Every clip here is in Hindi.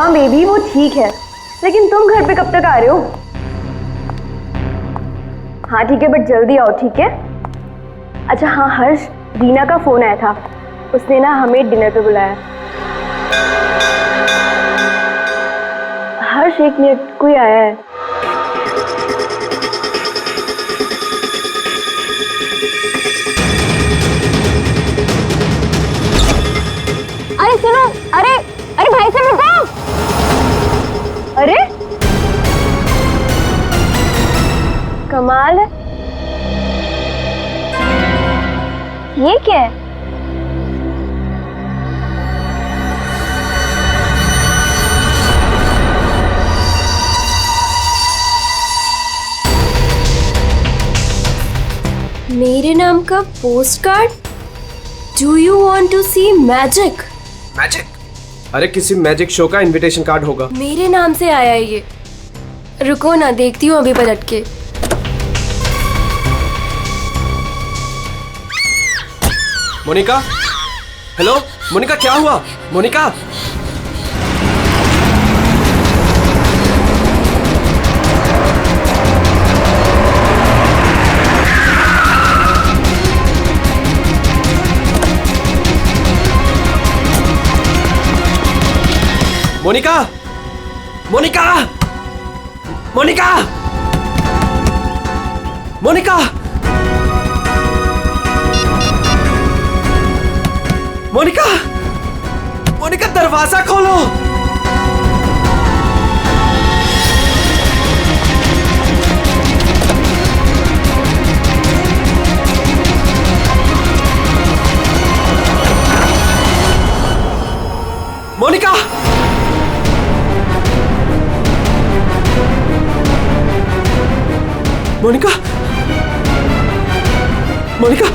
हाँ बेबी वो ठीक है, लेकिन तुम घर पे कब तक आ रहे हो? हाँ ठीक है, बट जल्दी आओ, ठीक है? अच्छा हाँ हर्ष, दीना का फोन आया था, उसने ना हमें डिनर पे बुलाया। हर्ष एक मिनट, कोई आया है। अरे सुनो, अरे अरे भाई साहब रुको। अरे कमाल है, ये क्या है? मेरे नाम का post card? Do you want to see magic? Magic? अरे किसी मैजिक शो का इनविटेशन कार्ड होगा। मेरे नाम से आया है ये। रुको ना, देखती हूँ अभी पलट के। मोनिका, हेलो मोनिका, क्या हुआ? मोनिका, मोनिका, मोनिका, मोनिका, मोनिका, मोनिका, मोनिका, दरवाजा खोलो। मोनिका, मोनिका, मोनिका,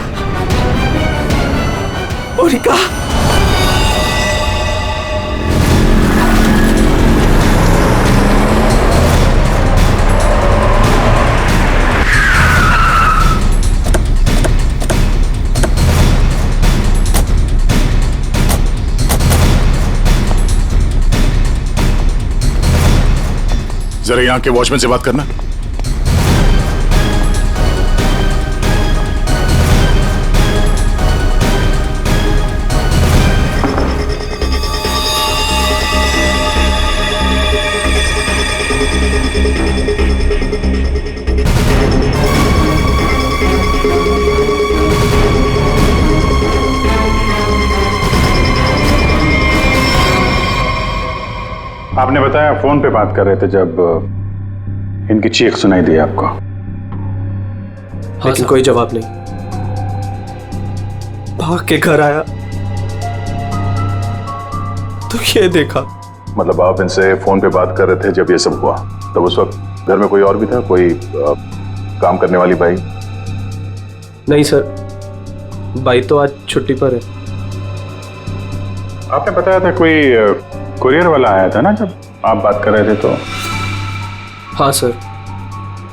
मोनिका, जरा यहाँ के वॉचमैन से बात करना। आपने बताया फोन पे बात कर रहे थे जब इनकी चीख सुनाई दी आपको। लेकिन कोई जवाब नहीं। भाग के घर आया तो ये देखा। मतलब आप इनसे फोन पे बात कर रहे थे जब ये सब हुआ, तब उस वक्त घर में कोई और भी था? कोई काम करने वाली बाई? नहीं सर, बाई तो आज छुट्टी पर है। आपने बताया था कोई कुरियर वाला आया था ना जब आप बात कर रहे थे तो? हाँ सर,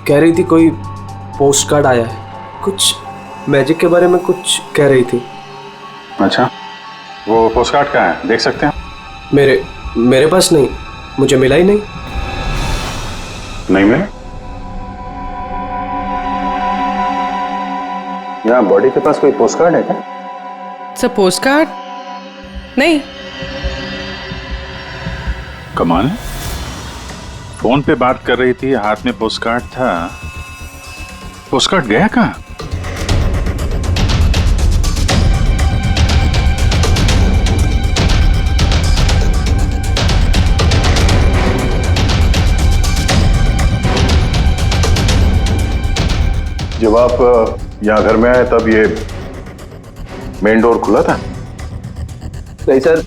कह रही थी कोई पोस्ट कार्ड आया है, कुछ मैजिक के बारे में कुछ कह रही थी। अच्छा, वो पोस्ट कार्ड कहाँ है, देख सकते हैं? मेरे पास नहीं, मुझे मिला ही नहीं। नहीं मिला? यहाँ बॉडी के पास कोई पोस्ट कार्ड है क्या? सर पोस्ट कार्ड नहीं। कमाल है, फोन पे बात कर रही थी, हाथ में पोस्ट कार्ड था। पोस्ट कार्ड गया कहाँ? जब आप यहाँ घर में आए तब ये मेन डोर खुला था? नहीं सर,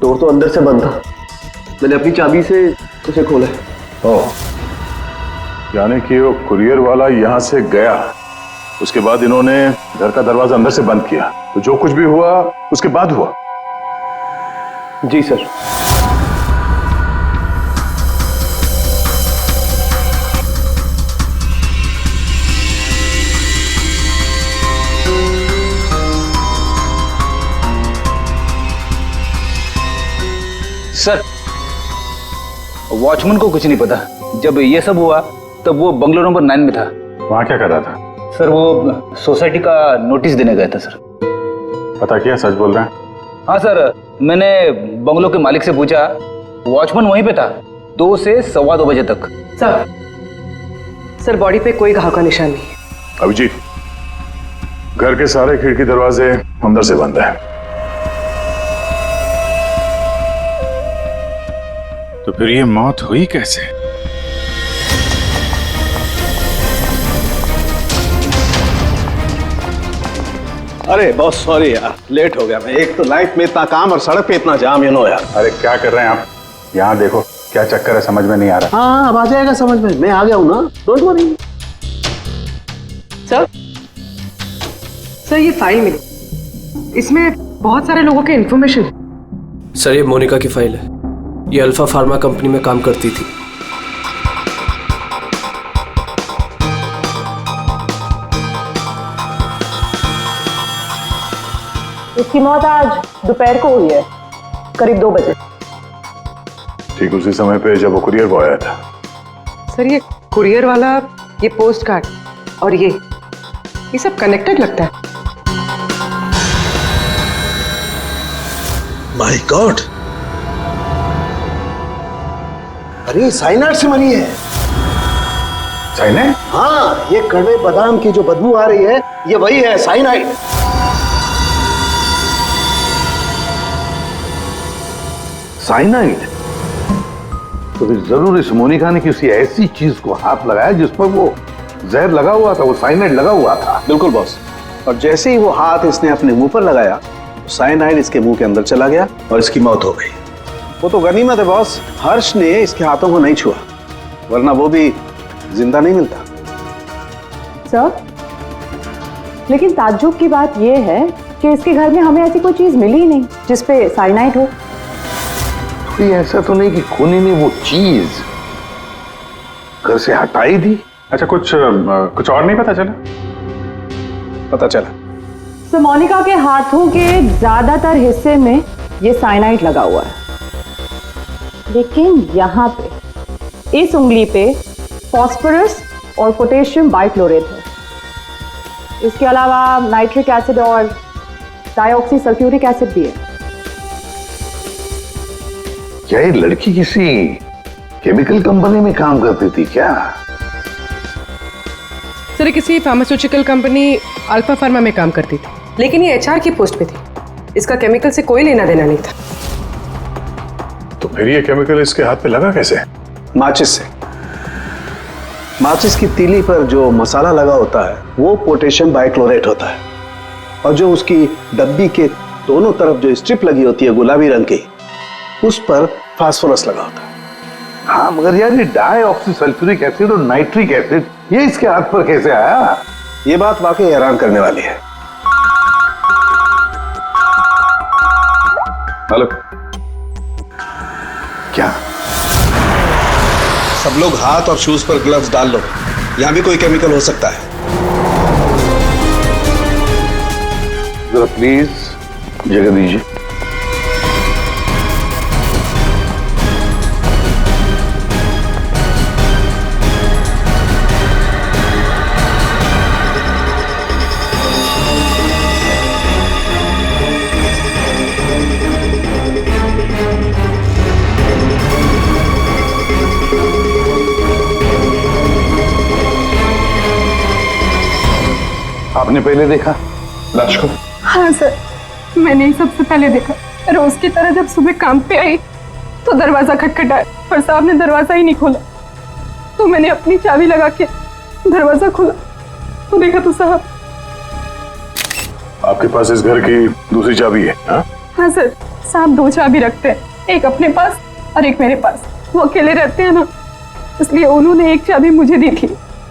डोर तो अंदर से बंद था, मैंने अपनी चाबी से उसे खोला। ओह, यानी कि वो कुरियर वाला यहाँ से गया, उसके बाद इन्होंने घर का दरवाजा अंदर से बंद किया, तो जो कुछ भी हुआ उसके बाद हुआ? जी सर। सर, वॉचमैन को कुछ नहीं पता। जब ये सब हुआ तब वो बंगलो नंबर 9 में था। वहाँ क्या कर रहा था? सर वो सोसाइटी का नोटिस देने गया था सर। पता किया, सच बोल रहे हैं? हाँ सर, मैंने बंगलो के मालिक से पूछा, वॉचमैन वहीं पे था 2 से 2:15 बजे तक। सर बॉडी पे कोई घाव का निशान नहीं है। अभिजीत, घर के सारे खिड़की दरवाजे अंदर से बंद है, तो फिर ये मौत हुई कैसे? अरे बहुत सॉरी यार, लेट हो गया मैं। एक तो लाइफ में इतना काम और सड़क पे इतना जाम, यार। अरे क्या कर रहे हैं आप? यहाँ देखो क्या चक्कर है, समझ में नहीं आ रहा। हाँ अब आ जाएगा समझ में, मैं आ गया हूँ ना, डोंट वरी। सर ये फाइल मिली, इसमें बहुत सारे लोगों के इन्फॉर्मेशन। सर ये मोनिका की फाइल है। ये अल्फा फार्मा कंपनी में काम करती थी। इसकी मौत आज दोपहर को हुई है, करीब 2 बजे। ठीक उसी समय पे जब वो कुरियर बॉय आया था। सर ये कुरियर वाला, ये पोस्ट कार्ड और ये सब कनेक्टेड लगता है। माय गॉड, अरे साइनाइड से मरी है। साइनाइड? हाँ, ये कड़वे बादाम की जो बदबू आ रही है, ये वही है, साइनाइड। साइनाइड? तो फिर जरूर इस मोनिका ने किसी ऐसी चीज को हाथ लगाया जिस पर वो जहर लगा हुआ था, वो साइनाइड लगा हुआ था। बिल्कुल बॉस। और जैसे ही वो हाथ इसने अपने मुंह पर लगाया, साइनाइड इसके मुंह के अंदर चला गया और इसकी मौत हो गई। वो तो गनीमत है बॉस, हर्ष ने इसके हाथों को नहीं छुआ, वरना वो भी जिंदा नहीं मिलता। सर, लेकिन ताज्जुब की बात यह है कि इसके घर में हमें ऐसी कोई चीज मिली ही नहीं जिसपे साइनाइड हो। कोई ऐसा तो नहीं कि खूनी ने वो चीज घर से हटाई दी? अच्छा, कुछ और नहीं पता चला? पता चला, सर मोनिका के हाथों के ज्यादातर हिस्से में ये साइनाइड लगा हुआ है, लेकिन यहाँ पे इस उंगली पे फास्फोरस और पोटेशियम बाइक्लोरेट है। इसके अलावा नाइट्रिक एसिड और डाइऑक्सी सल्फ्यूरिक एसिड भी है। क्या ये लड़की किसी केमिकल कंपनी में काम करती थी क्या? सर किसी फार्मास्यूटिकल कंपनी अल्फा फार्मा में काम करती थी, लेकिन ये एचआर की पोस्ट पे थी। इसका केमिकल से कोई लेना देना नहीं था। तो फिर ये केमिकल इसके हाथ पे लगा कैसे? माचिस से। माचिस की तीली पर जो मसाला लगा होता है वो पोटेशियम बाइक्लोरेट होता है, और जो उसकी डब्बी के दोनों तरफ जो स्ट्रिप लगी होती है गुलाबी रंग की, उस पर फास्फोरस लगा होता है। हाँ, मगर यार ये डाइऑक्सी सल्फ्यूरिक एसिड और नाइट्रिक एसिड ये इसके हाथ पर कैसे आया? ये बात वाकई हैरान करने वाली है। हेलो, क्या? सब लोग हाथ और शूज पर ग्लव्स डाल लो, यहां भी कोई केमिकल हो सकता है। जरा प्लीज जगह दीजिए। आपने पहले देखा लाश को? हाँ सर, मैंने ही सबसे पहले देखा। रोज की तरह जब सुबह काम पे आई तो दरवाजा खटखटाया और साहब ने दरवाजा ही नहीं खोला, तो मैंने अपनी चाबी लगा के दरवाजा खोला तो देखा तो साहब। आपके पास इस घर की दूसरी चाबी है? हाँ सर, साहब 2 चाबी रखते हैं, एक अपने पास और एक मेरे पास। वो अकेले रहते हैं ना, इसलिए उन्होंने एक चाबी मुझे दी थी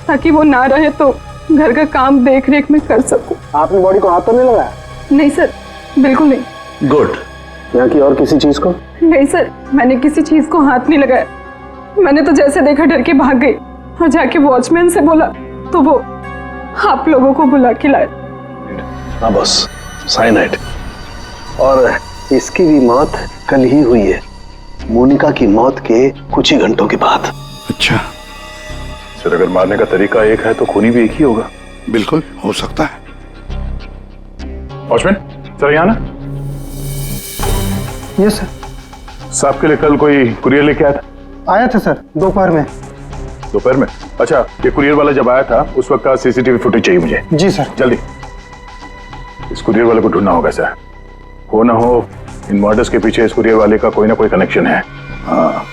ताकि वो ना रहे तो घर का काम देख रेख में कर सकूं। आपने बॉडी को हाथ तो नहीं लगाया? नहीं सर, बिल्कुल नहीं। गुड। यहाँ की और किसी चीज को? नहीं सर, मैंने किसी चीज को हाथ नहीं लगाया। मैंने तो जैसे देखा डर के भाग गई और जाके वॉचमैन से बोला तो वो आप लोगों को बुला के लाए। हाँ बस, साइनाइड। और इसकी भी मौत कल ही हुई है, मोनिका की मौत के कुछ ही घंटों के बाद। अच्छा, सर अगर मारने का तरीका एक है तो खूनी भी एक ही होगा। बिल्कुल हो सकता है। वॉचमैन सर यहाँ ना। Yes sir. साहब के लिए कल कोई कुरियर लेके आया था? आया था सर, दोपहर में। दोपहर में? अच्छा, ये कुरियर वाला जब आया था उस वक्त का सीसीटीवी फुटेज चाहिए मुझे। जी सर। जल्दी। इस कुरियर वाले को ढूंढना होगा सर। हो ना हो इन मर्डर्स के पीछे इस कुरियर वाले का कोई ना कोई कनेक्शन है। हाँ।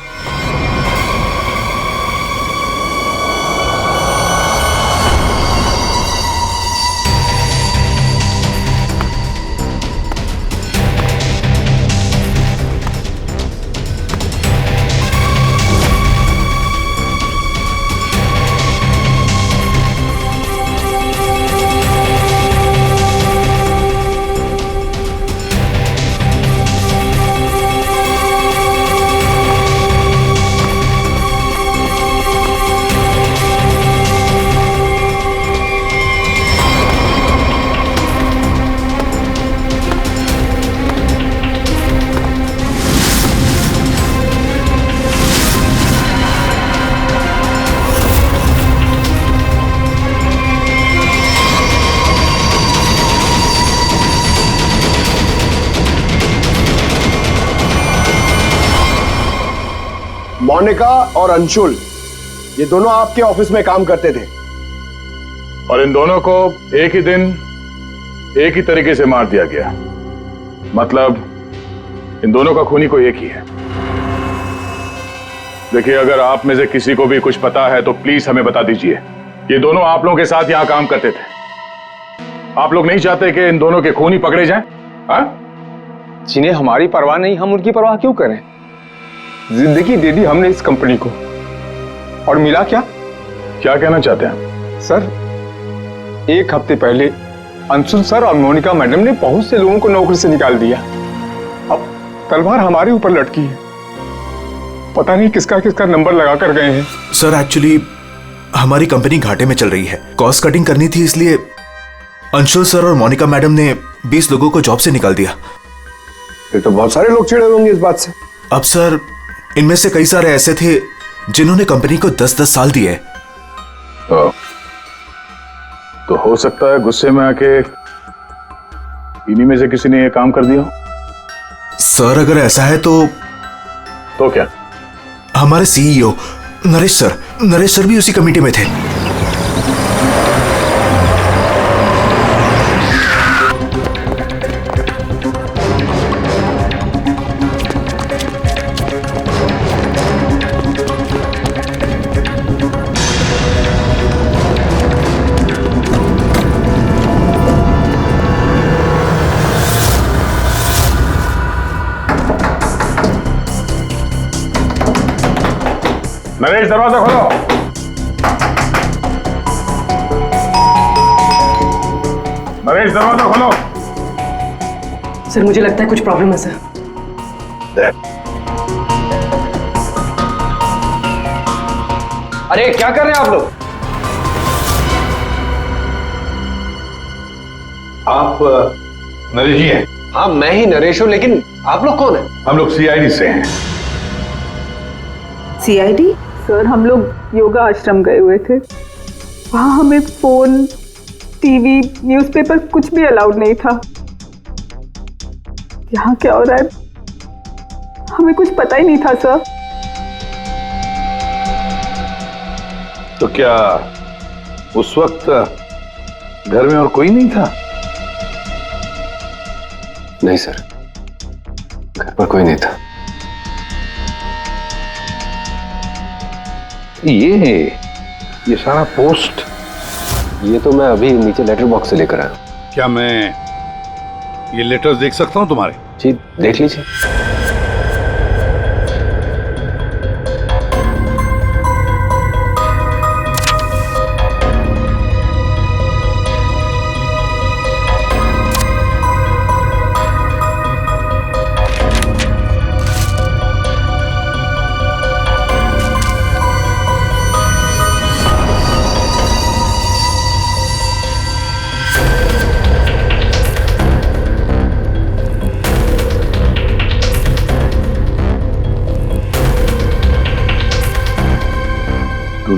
मोनिका और अंशुल ये दोनों आपके ऑफिस में काम करते थे और इन दोनों को एक ही दिन एक ही तरीके से मार दिया गया। मतलब इन दोनों का खूनी कोई एक ही है। देखिए, अगर आप में से किसी को भी कुछ पता है तो प्लीज हमें बता दीजिए। ये दोनों आप लोगों के साथ यहां काम करते थे। आप लोग नहीं चाहते कि इन दोनों के खूनी पकड़े जाएं? जिन्हें हमारी परवाह नहीं, हम उनकी परवाह क्यों करें? जिंदगी दे दी हमने इस कंपनी को और मिला क्या? क्या कहना चाहते हैं सर? एक हफ्ते पहले अंशुल सर और मोनिका मैडम ने बहुत से लोगों को नौकरी से निकाल दिया। अब तलवार हमारे ऊपर लटकी है। पता नहीं किसका किसका नंबर लगा कर गए हैं। सर एक्चुअली हमारी कंपनी घाटे में चल रही है, कॉस्ट कटिंग करनी थी, इसलिए अंशुल सर और मोनिका मैडम ने 20 लोगों को जॉब से निकाल दिया। फिर तो बहुत सारे लोग चिढ़े होंगे इस बात से। अब सर इनमें से कई सारे ऐसे थे जिन्होंने कंपनी को 10-10 साल दिए। तो हो सकता है गुस्से में आके इन्हीं में से किसी ने ये काम कर दिया। सर अगर ऐसा है तो क्या? हमारे सीईओ नरेश सर भी उसी कमेटी में थे। नरेश दरवाजा खोलो। नरेश दरवाजा खोलो। सर मुझे लगता है कुछ प्रॉब्लम है सर। अरे क्या कर रहे हैं आप लोग? आप नरेश जी हैं? हाँ मैं ही नरेश हूं, लेकिन आप लोग कौन हैं? हम लोग सीआईडी से हैं। सीआईडी? सर हम लोग योगा आश्रम गए हुए थे, वहां हमें फोन, टीवी, न्यूज़पेपर कुछ भी अलाउड नहीं था। यहाँ क्या हो रहा है हमें कुछ पता ही नहीं था सर। तो क्या उस वक्त घर में और कोई नहीं था? नहीं सर, घर पर कोई नहीं था। ये सारा पोस्ट? ये तो मैं अभी नीचे लेटर बॉक्स से लेकर आया। क्या मैं ये लेटर्स देख सकता हूं तुम्हारे? जी देख लीजिए।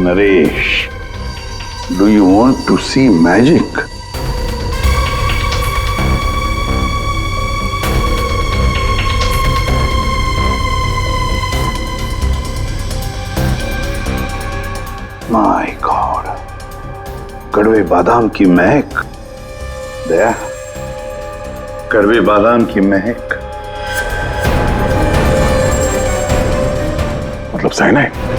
Naresh, do you want to see magic? My god, कड़वे बादाम की महक। दया, कड़वे बादाम की महक मतलब साइनाइड।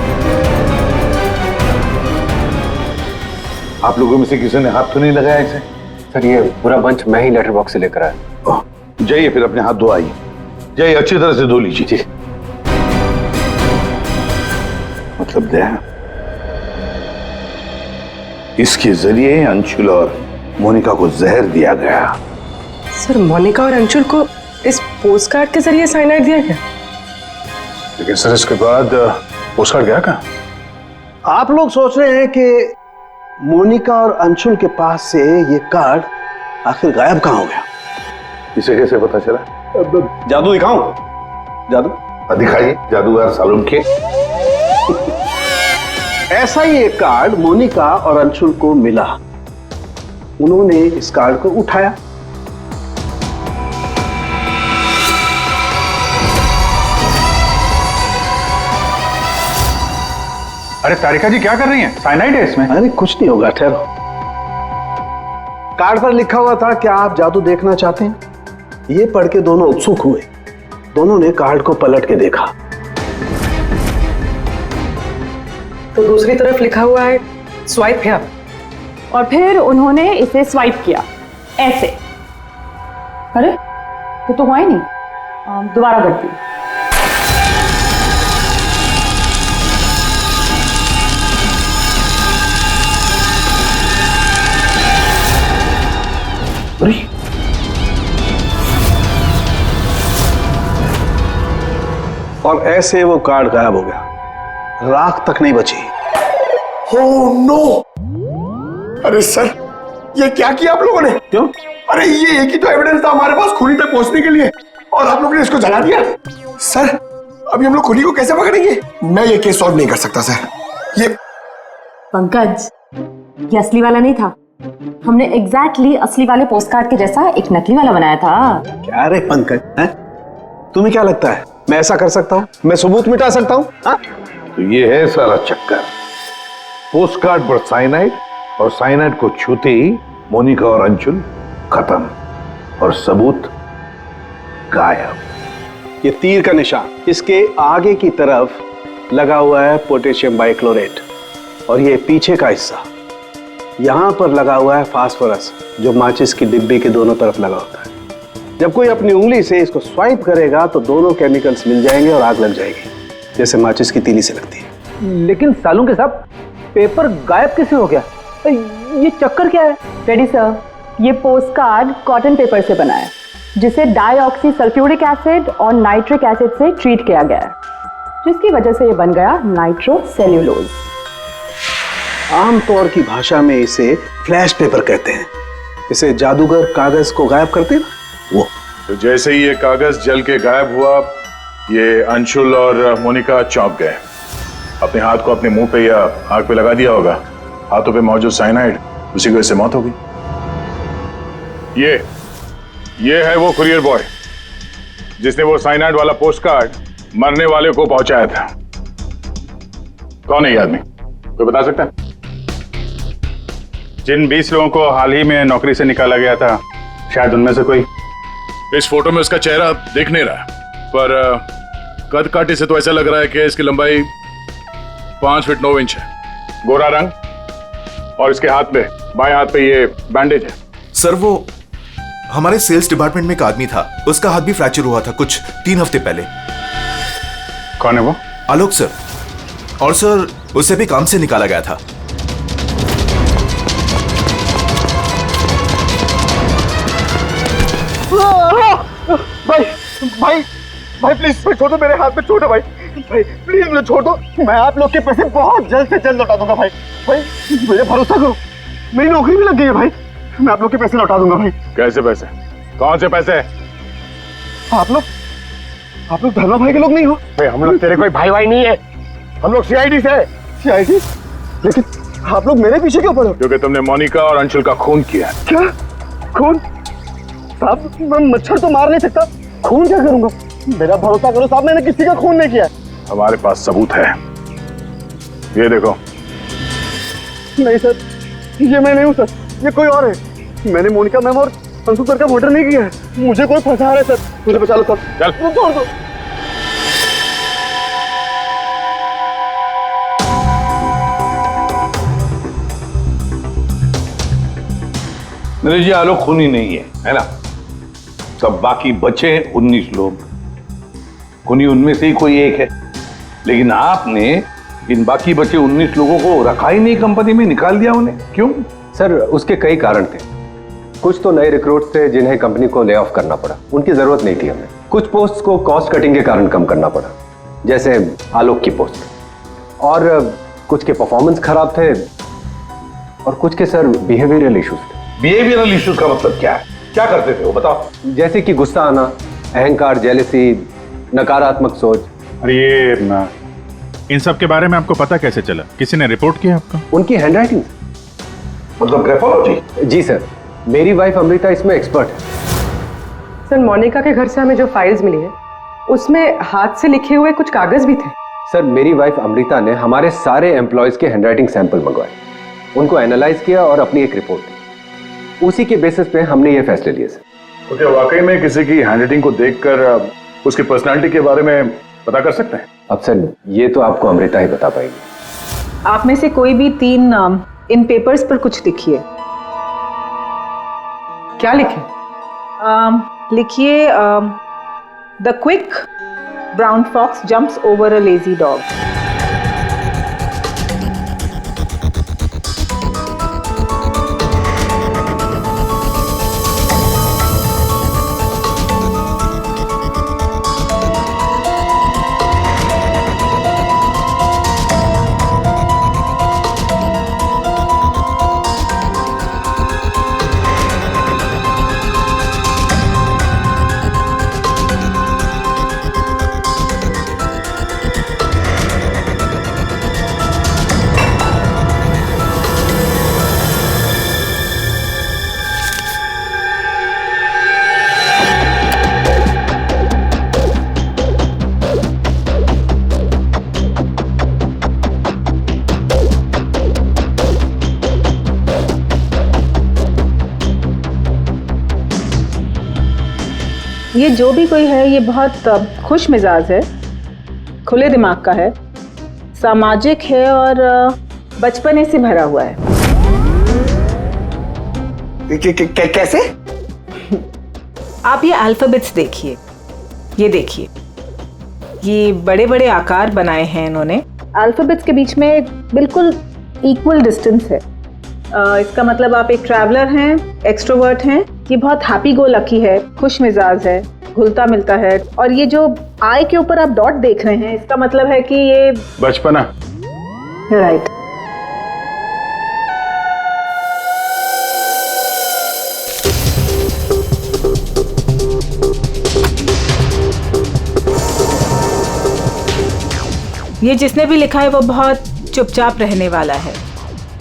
आप लोगों में से किसी ने हाथ तो नहीं लगाया इसे? सर ये पूरा बंच मैं ही लेटर बॉक्स से लेकर आया। जाइए फिर अपने हाथ धो आइए, जाइए अच्छी तरह से धो लीजिए। मतलब दया, इसके जरिए अंशुल और मोनिका को जहर दिया गया। सर मोनिका और अंशुल को इस पोस्ट कार्ड के जरिए साइनाइड दिया गया? लेकिन सर इसके बाद पोस्ट कार्ड गया कहाँ? आप लोग सोच रहे हैं कि मोनिका और अंशुल के पास से ये कार्ड आखिर गायब कहाँ हो गया? इसे कैसे पता चला? जादू दिखाऊं? जादू दिखाइए, जादूगर सालुम के। ऐसा ही एक कार्ड मोनिका और अंशुल को मिला। उन्होंने इस कार्ड को उठाया। अरे तारिका जी क्या कर रही हैं? साइनाइड है इसमें। अरे कुछ नहीं होगा, ठहरो। कार्ड पर लिखा हुआ था, क्या आप जादू देखना चाहते हैं? ये पढ़ के दोनों उत्सुक हुए। दोनों ने कार्ड को पलट के देखा तो दूसरी तरफ लिखा हुआ है स्वाइप हियर। और फिर उन्होंने इसे स्वाइप किया ऐसे। अरे ये तो हुआ ही नहीं। दोबारा करती हूँ। और ऐसे वो कार्ड गायब हो गया, राख तक नहीं बची। Oh no! अरे सर, ये क्या किया आप लोगों ने? क्यों? अरे ये एक ही तो एविडेंस था हमारे पास खूनी तक पहुंचने के लिए, और आप लोगों ने इसको जला दिया। सर, अभी हम लोग खूनी को कैसे पकड़ेंगे? मैं ये केस सॉल्व नहीं कर सकता सर। ये पंकज, ये असली वाला नहीं था। हमने एग्जैक्टली असली वाले पोस्ट कार्ड के जैसा एक नकली वाला बनाया था। क्या रे पंकज, हैं? तुम्हें क्या लगता है मैं ऐसा कर सकता हूँ? मैं सबूत मिटा सकता हूँ? तो ये है सारा चक्कर। पोस्ट कार्ड पर साइनाइड, और साइनाइड को छूते ही मोनिका और अंशुल खत्म, और सबूत गायब। ये तीर का निशान इसके आगे की तरफ लगा हुआ है पोटेशियम बाइक्लोरेट, और ये पीछे का हिस्सा यहां पर लगा हुआ है फास्फोरस, जो माचिस की डिब्बी के दोनों तरफ लगा होता है। जब कोई अपनी उंगली से इसको स्वाइप करेगा तो दोनों केमिकल्स मिल जाएंगे और आग लग जाएगी, जैसे माचिस की तीली से लगती है। लेकिन सालू के साहब, पेपर गायब कैसे हो गया? ये चक्कर क्या है? रेडी सर, ये पोस्ट कार्ड कॉटन पेपर से बना है, जिसे डाईऑक्सी सल्फ्यूरिक एसिड और नाइट्रिक एसिड से ट्रीट किया गया है, जिसकी वजह से ये बन गया नाइट्रोसेल्यूलोज। आमतौर की भाषा में इसे फ्लैश पेपर कहते हैं। इसे जादूगर कागज को गायब करते हैं वो। तो जैसे ही ये कागज जल के गायब हुआ, ये अंशुल और मोनिका चौंक गए। अपने हाथ को अपने मुंह पे या आग पे लगा दिया होगा। हाथों पे मौजूद साइनाइड, उसी की वजह से मौत हो गई। ये है वो कुरियर बॉय जिसने वो साइनाइड वाला पोस्ट कार्ड मरने वाले को पहुंचाया था। कौन है ये आदमी? कोई बता सकता है? जिन 20 लोगों को हाल ही में नौकरी से निकाला गया था, शायद उनमें से कोई। इस फोटो में उसका चेहरा दिख नहीं रहा, पर कद काठी से तो ऐसा लग रहा है कि इसकी लंबाई 5 फीट 9 इंच है। गोरा रंग, और इसके हाथ पे, बाएं हाथ पे ये बैंडेज है। सर वो हमारे सेल्स डिपार्टमेंट में एक आदमी था, उसका हाथ भी फ्रैक्चर हुआ था कुछ 3 हफ्ते पहले। कौन है वो? आलोक सर। और सर उसे भी काम से निकाला गया था। भाई प्लीज छोड़ दो, मेरे हाथ में चोट है भाई प्लीज मुझे छोड़ दो। मैं आप लोग के पैसे बहुत जल्द से जल्द लौटा दूंगा भाई मेरे भरोसा करो, मेरी नौकरी भी लग गई है भाई, मैं आप लोग के पैसे लौटा दूंगा भाई। कैसे पैसे? कौन से पैसे? आप लोग धर्मा भाई के लोग नहीं हो? भाई हम लोग तेरे कोई भाई नहीं है, हम लोग सीआईडी से। सीआईडी? लेकिन आप लोग मेरे पीछे क्यों पड़े हो? क्योंकि तुमने मोनिका और अंशुल का खून किया है। क्या खून? साहब मैं मच्छर तो मार नहीं सकता, खून क्या करूंगा? मेरा भरोसा करो साहब, मैंने किसी का खून नहीं किया। हमारे पास सबूत है, ये देखो। नहीं सर, ये मैं नहीं हूँ सर, ये कोई और है। मैंने मोनिका मैम और अंशु सर का मर्डर नहीं किया है। मुझे कोई फंसा रहा है सर, मुझे बचा लो सर। चल छोड़ दो। मेरे जी आलोक खूनी नहीं है ना? सब बाकी बचे 19 लोग, खूनी उनमें से ही कोई एक है। लेकिन आपने इन बाकी बचे 19 लोगों को रखा ही नहीं कंपनी में, निकाल दिया उन्हें, क्यों? सर उसके कई कारण थे। कुछ तो नए रिक्रूट्स थे जिन्हें कंपनी को ले ऑफ करना पड़ा, उनकी जरूरत नहीं थी हमें। कुछ पोस्ट को कॉस्ट कटिंग के कारण कम करना पड़ा, जैसे आलोक की पोस्ट। और कुछ के परफॉर्मेंस खराब थे और कुछ के सर बिहेवियरल इश्यूज थे। बिहेवियरल इश्यूज का मतलब क्या है? क्या करते थे वो बताओ? जैसे कि गुस्सा आना, अहंकार, जेलसी, नकारात्मक सोच। अरे ये इन सब के बारे में आपको पता कैसे चला? किसी ने रिपोर्ट किया आपको? उनकी हैंडराइटिंग। मतलब ग्राफोलॉजी? जी सर, मेरी वाइफ अमृता इसमें एक्सपर्ट है। सर मोनिका के घर से हमें जो फाइल्स मिली है उसमें हाथ से लिखे हुए कुछ कागज भी थे। सर मेरी वाइफ अमृता ने हमारे सारे एम्प्लॉयज के हैंडराइटिंग सैंपल मंगवाए, उनको एनालाइज किया और अपनी एक रिपोर्ट दी। उसी के बेसिस पे हमने ये फैसले लिए सर। तो क्या वाकई में किसी की हैंडराइटिंग को देखकर उसकी पर्सनालिटी के बारे में पता कर सकते हैं? अब सर ये तो आपको अमृता ही बता पाएगी। आप में से कोई भी 3 नाम इन पेपर्स पर कुछ लिखिए। क्या लिखे? लिखिए the quick brown fox jumps over a lazy dog. ये जो भी कोई है ये बहुत खुश मिजाज है, खुले दिमाग का है, सामाजिक है और बचपने से भरा हुआ है। कैसे? आप ये अल्फाबेट्स देखिए, ये देखिए, ये बड़े बड़े आकार बनाए हैं इन्होंने। अल्फाबेट्स के बीच में बिल्कुल इक्वल डिस्टेंस है। इसका मतलब आप एक ट्रैवलर हैं, एक्सट्रोवर्ट हैं। ये बहुत हैप्पी गो लकी है, खुश मिजाज है, घुलता मिलता है। और ये जो आई के ऊपर आप डॉट देख रहे हैं इसका मतलब है कि ये बचपना। राइट। ये जिसने भी लिखा है वो बहुत चुपचाप रहने वाला है,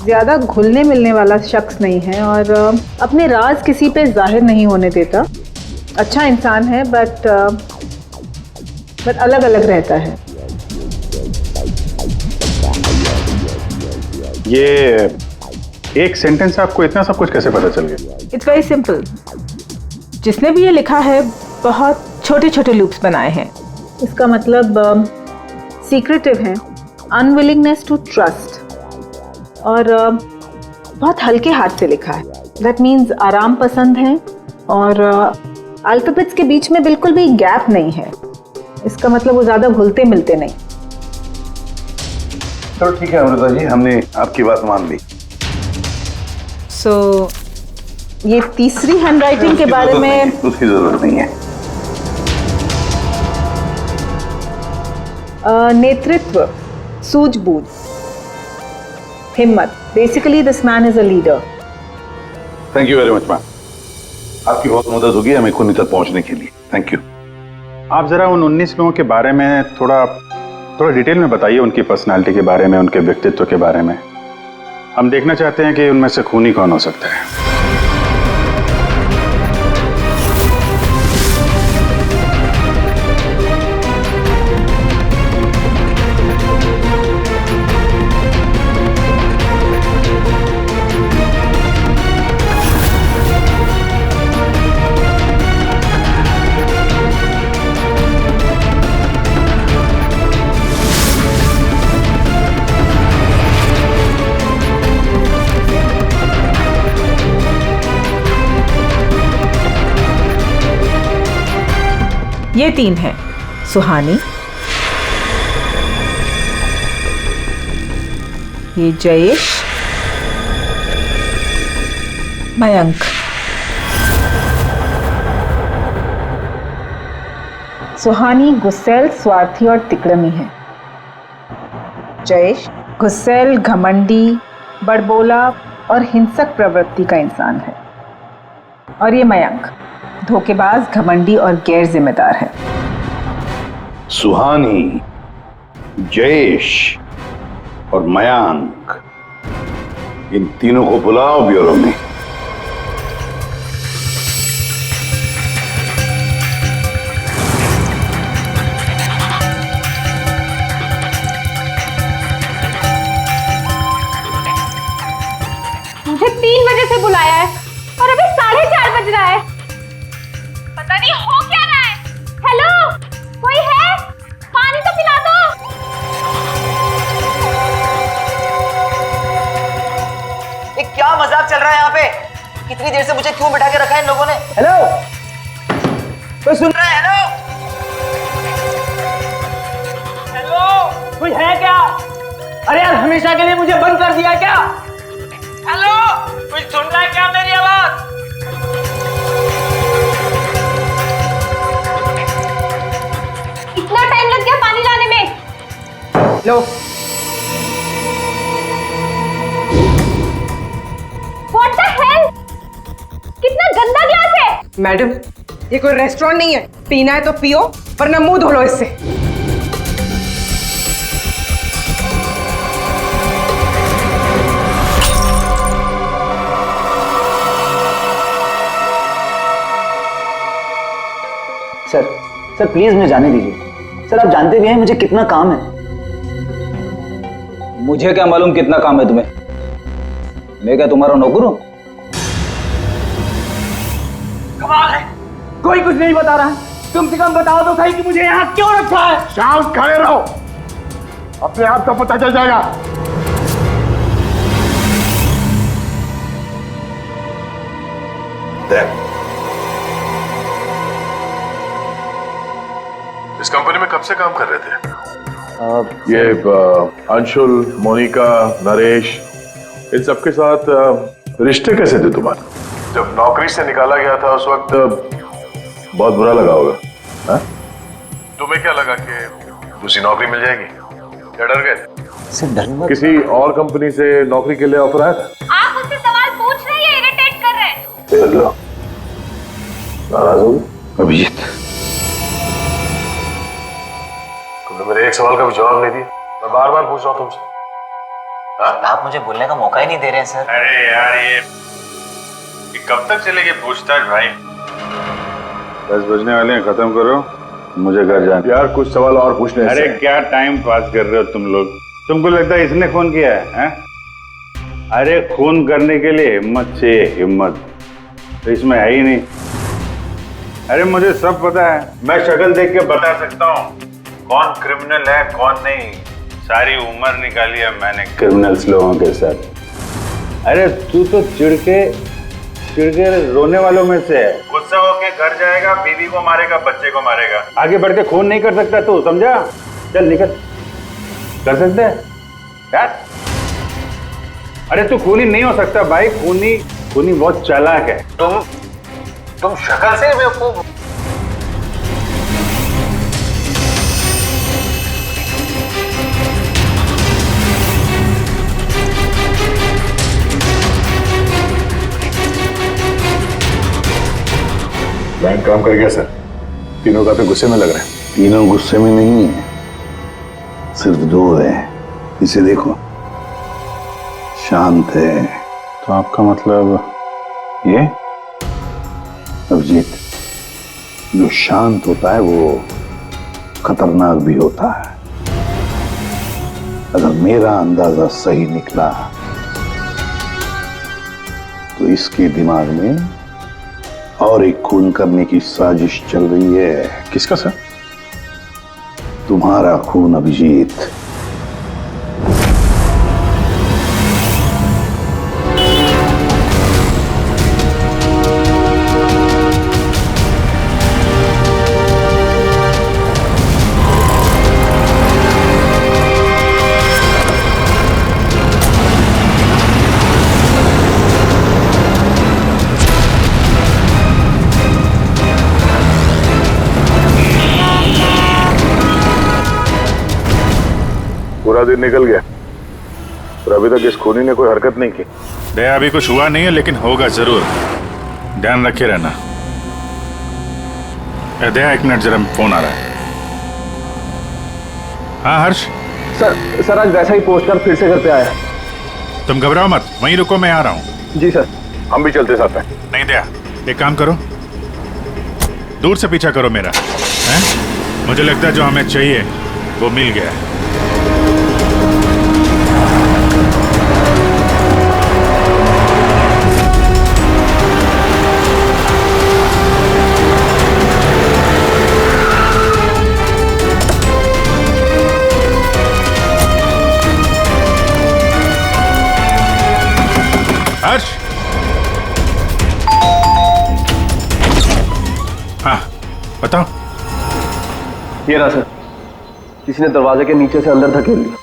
ज़्यादा घुलने मिलने वाला शख्स नहीं है और अपने राज किसी पे जाहिर नहीं होने देता। अच्छा इंसान है बट अलग अलग रहता है। ये एक सेंटेंस से आपको इतना सब कुछ कैसे पता चल गया? It's very simple. जिसने भी ये लिखा है बहुत छोटे छोटे लूप्स बनाए हैं। इसका मतलब सीक्रेटिव है, अनविलिंगनेस टू ट्रस्ट, और बहुत हल्के हाथ से लिखा है। दैट मीन्स आराम पसंद है और अल्फाबेट्स के बीच में बिल्कुल भी गैप नहीं है। इसका मतलब वो ज़्यादा घुलते मिलते नहीं। चलो ठीक है अमृता जी, हमने आपकी बात मान ली। सो ये तीसरी हैंडराइटिंग के बारे में उसकी जरूरत नहीं है। नेतृत्व, सूझबूझ, हिम्मत। Basically this man is a leader. Thank you very much ma'am, आपकी बहुत मदद होगी हमें खूनी तक पहुंचने के लिए। Thank you. आप जरा उन 19 लोगों के बारे में थोड़ा डिटेल में बताइए, उनकी पर्सनालिटी के बारे में, उनके व्यक्तित्व के बारे में। हम देखना चाहते हैं कि उनमें से खूनी कौन हो सकता है। ये 3 हैं, सुहानी, ये जयेश, मयंक। सुहानी गुस्सैल, स्वार्थी और तिकड़मी है। जयेश गुस्सैल, घमंडी, बड़बोला और हिंसक प्रवृत्ति का इंसान है। और ये मयंक धोखेबाज, घमंडी और गैर जिम्मेदार है। सुहानी, जयेश और मयांक, इन तीनों को बुलाओ ब्यूरो में। मुझे 3 बजे से बुलाया है और अभी 4:30 बज रहा है। पता नहीं हो क्या रहा है। हेलो, कोई है? पानी तो पिला दो। ये क्या मजाक चल रहा है यहाँ पे? कितनी देर से मुझे क्यों बिठा के रखा है इन लोगों ने? हेलो, कोई सुन रहा है? हेलो, हेलो, कोई है क्या? अरे यार, हमेशा के लिए मुझे बंद कर दिया क्या? हेलो, कोई सुन रहा है क्या मेरी आवाज? इतना टाइम लग गया पानी लाने में। लो, What the hell? कितना गंदा ग्लास है। मैडम, ये कोई रेस्टोरेंट नहीं है। पीना है तो पियो, वरना मुंह धो लो इससे। सर प्लीज मुझे जाने दीजिए। सर, आप जानते भी हैं मुझे कितना काम है। मुझे क्या मालूम कितना काम है तुम्हें? मैं क्या तुम्हारा नौकर हूं? कमाल है, कोई कुछ नहीं बता रहा है। कम से कम बताओ तो सही कि मुझे यहाँ क्यों रखा है। शांत खड़े रहो, अपने आप का पता चल जाएगा। इस कंपनी में कब से काम कर रहे थे? ये अंशुल, मोनिका, नरेश, इन सबके साथ रिश्ते कैसे थे तुम्हारे? जब नौकरी से निकाला गया था उस वक्त बहुत बुरा लगा होगा, हाँ? तुम्हें क्या लगा कि दूसरी नौकरी मिल जाएगी? क्या डर गए? किसी और कंपनी से नौकरी के लिए ऑफर आया था? आप मुझसे सवाल पूछ रहे हैं, इरिटेट कर रहे हैं। नाराज हो अभिजीत? तुमने मेरे एक सवाल का भी जवाब नहीं दिया। मैं बार बार पूछ रहा हूँ तुमसे। आप मुझे बोलने का मौका ही नहीं दे रहे हैं सर। अरे यार, ये कब तक चलेगी पूछताछ भाई? 10 बजने वाले हैं, खत्म करो, मुझे घर जाना। यार कुछ सवाल और पूछने। अरे क्या टाइम पास कर रहे हो तुम लोग? तुमको लगता है इसने खून किया है? अरे खून करने के लिए हिम्मत चाहिए, हिम्मत तो इसमें है ही नहीं। अरे मुझे सब पता है, मैं शक्ल देख के बता सकता हूँ कौन क्रिमिनल है कौन नहीं। सारी उम्र निकाली है मैंने क्रिमिनल्स लोगों के साथ। अरे तू तो चिढ़ के रोने वालों में से है। गुस्सा होके घर जाएगा, बीवी को मारेगा, बच्चे को मारेगा, आगे बढ़ के खून नहीं कर सकता तू, समझा? चल निकल। कर सकते है यार? अरे तू खूनी नहीं हो सकता भाई। खूनी बहुत चालाक है। तुम शक्ल से बेवकूफ। बैंक काम कर गया सर। तीनों काफी गुस्से में लग रहे हैं। तीनों गुस्से में नहीं है, सिर्फ 2 है। इसे देखो, शांत है। तो आपका मतलब ये? अभिजीत, जो शांत होता है वो खतरनाक भी होता है। अगर मेरा अंदाजा सही निकला तो इसके दिमाग में और एक खून करने की साजिश चल रही है। किसका सर? तुम्हारा खून अभिजीत। पूरा दिन निकल गया और अभी तक इस खूनी ने कोई हरकत नहीं की। दया, अभी कुछ हुआ नहीं है लेकिन होगा जरूर, ध्यान रखे रहना। दया, 1 मिनट, जरा फोन आ रहा है। हाँ हर्ष। सर आज वैसा ही पोस्टर फिर से घर पे आया। तुम घबराओ मत, वहीं रुको, मैं आ रहा हूँ। जी सर। हम भी चलते साथ में। नहीं दया, एक काम करो, दूर से पीछा करो मेरा, हैं? मुझे लगता है जो हमें चाहिए वो मिल गया है। हर्ष। हाँ बताओ। ये रहा सर, किसी ने दरवाजे के नीचे से अंदर धकेल लिया।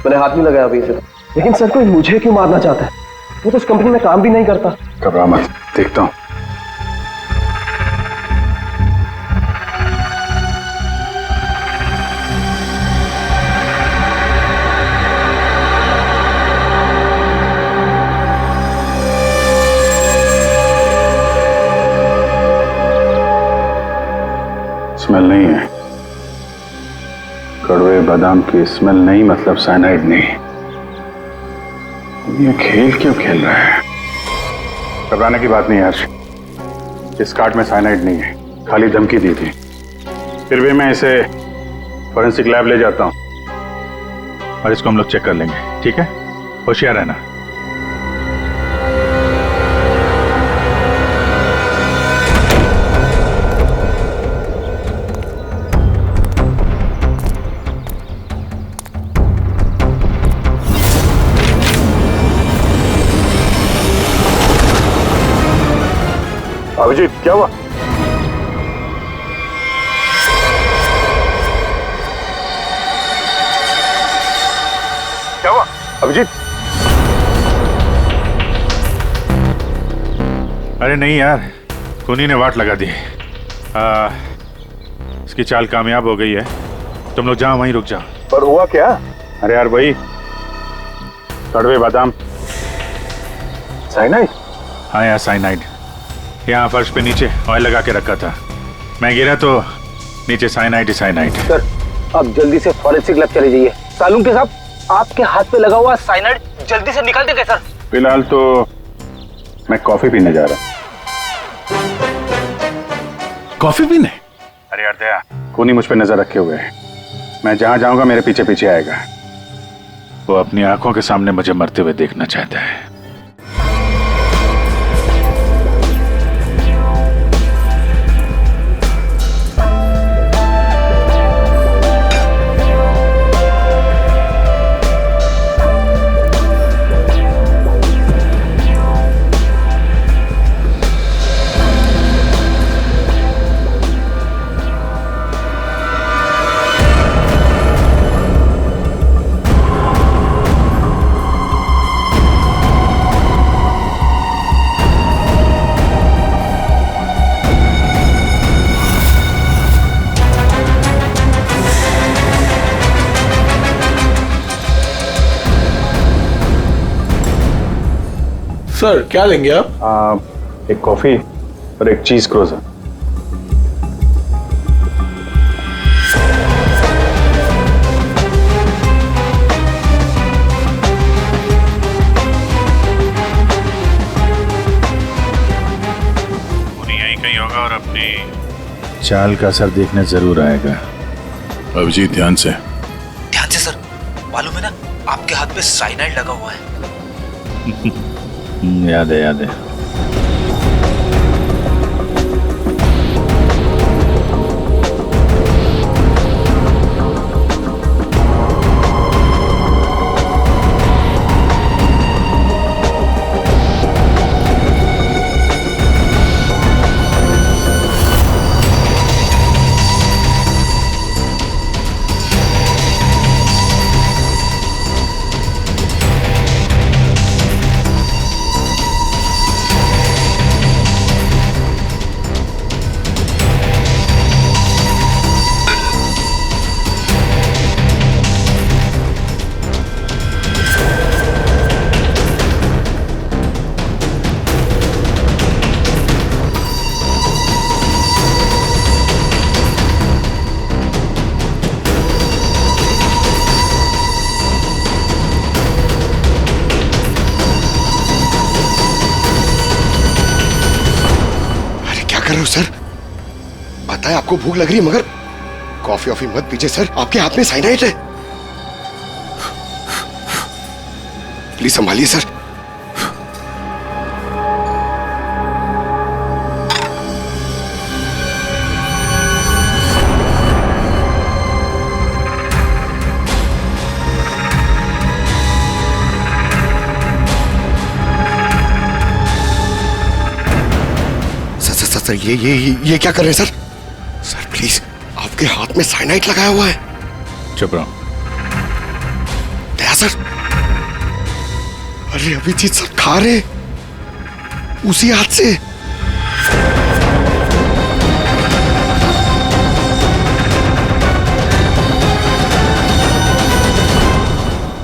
मैंने हाथ नहीं लगाया अभी से, लेकिन सर कोई मुझे क्यों मारना चाहता है? वो तो उस कंपनी में काम भी नहीं करता। घबरा मत, देखता हूँ। स्मेल नहीं है, कड़वे बादाम की स्मेल नहीं, मतलब साइनाइड नहीं। ये खेल क्यों खेल रहा है? घबराने की बात नहीं हर्ष, इस कार्ड में साइनाइड नहीं है, खाली धमकी दी थी। फिर भी मैं इसे फॉरेंसिक लैब ले जाता हूं और इसको हम लोग चेक कर लेंगे, ठीक है? होशियार रहना। अभिजीत, क्या हुआ? क्या हुआ अभिजीत? अरे नहीं यार, खूनी ने वाट लगा दी। इसकी चाल कामयाब हो गई है। तुम लोग जाओ, वहीं रुक जाओ। पर हुआ क्या? अरे यार वही कड़वे बादाम। साइनाइड? हाँ यार, साइनाइड। यहाँ फर्श पे नीचे ऑयल लगा के रखा था, मैं गिरा तो नीचे साइनाइड ही साइनाइड। सर आप जल्दी से फॉरेंसिक लैब चले जाइए। सालुंके साहब, आपके हाथ पे लगा हुआ साइनाइड जल्दी से निकाल देंगे सर। फिलहाल तो मैं कॉफी पीने जा रहा। कॉफी पीने? अरे यार दया, खूनी मुझ पे नजर रखे हुए है। मैं जहां जाऊंगा मेरे पीछे पीछे आएगा। वो अपनी आंखों के सामने मुझे मरते हुए देखना चाहता है। सर क्या लेंगे आप? एक कॉफी और एक चीज क्रोजर। चाल का असर देखने जरूर आएगा। अभिजीत ध्यान से। ध्यान से सर, मालूम है ना आपके हाथ पे साइनाइड लगा हुआ है। याद है याद है। कर रहे हो सर? पता है आपको भूख लग रही है, मगर कॉफी ऑफी मत पीजिए सर, आपके हाथ में साइनाइड है। Please संभालिए sir. सर ये क्या कर रहे हैं सर? सर प्लीज, आपके हाथ में साइनाइड लगाया हुआ है। चुप रहो। दया सर, अरे अभिजीत सर खा रहे उसी हाथ से।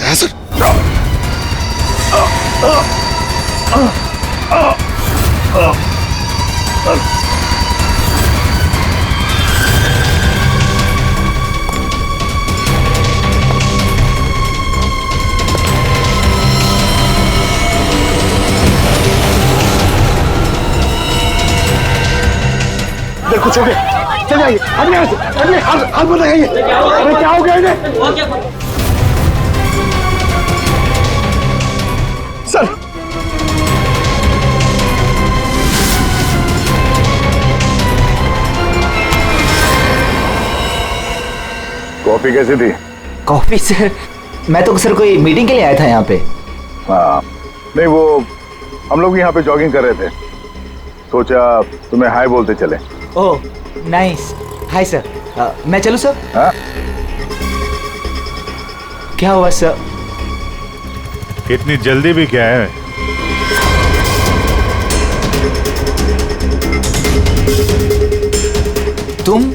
दया सर, कुछ हो गया, चल जाइए, हाथ मत लगाइए। अरे क्या हो गया इन्हें? सर कॉफी कैसी थी? कॉफी सर, मैं तो सर कोई मीटिंग के लिए आया था यहाँ पे। हाँ नहीं, वो हम लोग यहाँ पे जॉगिंग कर रहे थे, सोचा तुम्हें हाय बोलते चले। Oh nice, hi sir. मैं चलूं सर? हाँ? क्या हुआ सर? इतनी जल्दी भी क्या है? तुम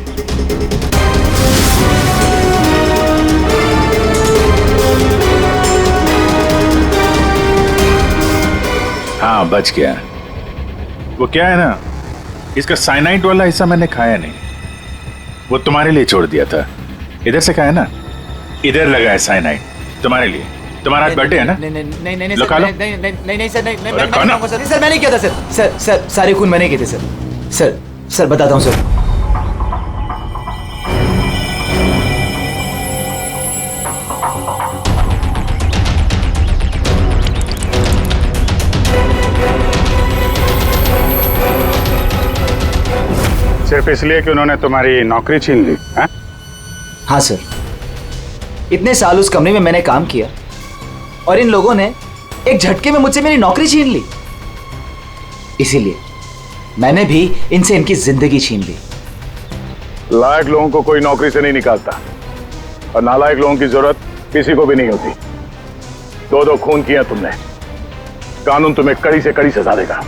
हाँ बच गया। वो क्या है ना, इसका साइनाइड वाला हिस्सा मैंने खाया नहीं, वो तुम्हारे लिए छोड़ दिया था। इधर से खाया ना, इधर लगा है साइनाइड तुम्हारे लिए। तुम्हारा आज बर्थडे है ना? नहीं नहीं नहीं नहीं लगा लो। नहीं सर, नहीं मैं खाना। सर मैंने किया था सर सारे खून मैंने किए थे सर बताता हूँ सर। सिर्फ इसलिए कि उन्होंने तुम्हारी नौकरी छीन ली? हाँ सर, इतने साल उस कंपनी में मैंने काम किया और इन लोगों ने एक झटके में मुझसे मेरी नौकरी छीन ली। इसीलिए मैंने भी इनसे इनकी जिंदगी छीन ली। लायक लोगों को कोई नौकरी से नहीं निकालता, और नालायक लोगों की जरूरत किसी को भी नहीं होती। दो खून किया तुमने, कानून तुम्हें कड़ी से कड़ी सजा देगा।